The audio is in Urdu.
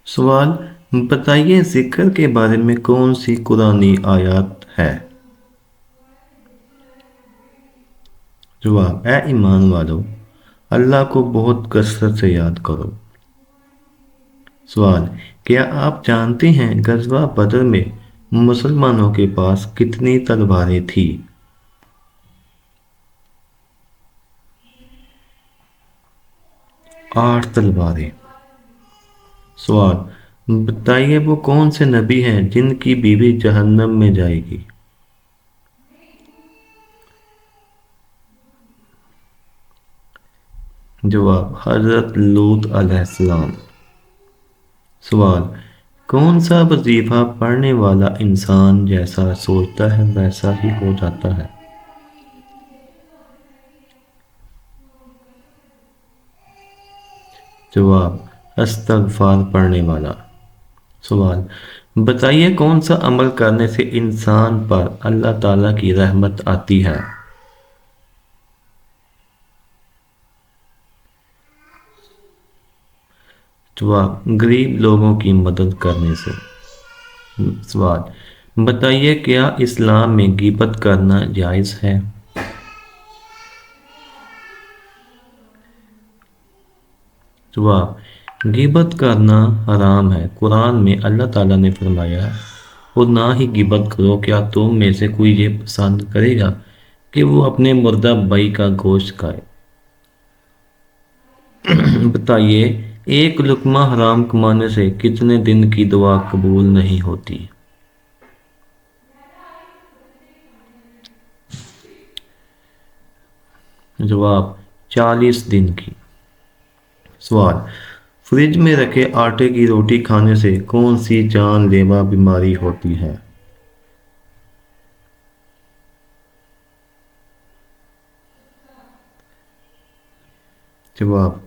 سوال: بتائیے ذکر کے بارے میں کون سی قرآنی آیات ہے؟ جواب: اے ایمان والو، اللہ کو بہت کثرت سے یاد کرو۔ سوال: کیا آپ جانتے ہیں غزوہ بدر میں مسلمانوں کے پاس کتنی تلواریں تھیں؟ 8 تلواریں۔ سوال: بتائیے وہ کون سے نبی ہیں جن کی بیوی جہنم میں جائے گی؟ جواب: حضرت لوط علیہ السلام۔ سوال: کون سا وظیفہ پڑھنے والا انسان جیسا سوچتا ہے ویسا ہی ہو جاتا ہے؟ جواب: استغفار پڑھنے والا۔ سوال: بتائیے کون سا عمل کرنے سے انسان پر اللہ تعالیٰ کی رحمت آتی ہے؟ جواب: غریب لوگوں کی مدد کرنے سے۔ سوال: بتائیے کیا اسلام میں غیبت کرنا جائز ہے؟ جواب: غیبت کرنا حرام ہے، قرآن میں اللہ تعالیٰ نے فرمایا ہے اور نہ ہی غیبت کرو، کیا تم میں سے کوئی یہ پسند کرے گا کہ وہ اپنے مردہ بھائی کا گوشت کھائے؟ بتائیے ایک لقمہ حرام کمانے سے کتنے دن کی دعا قبول نہیں ہوتی؟ جواب: 40 دن کی۔ سوال: فریج میں رکھے آٹے کی روٹی کھانے سے کون سی جان لیوا بیماری ہوتی ہے؟ جواب: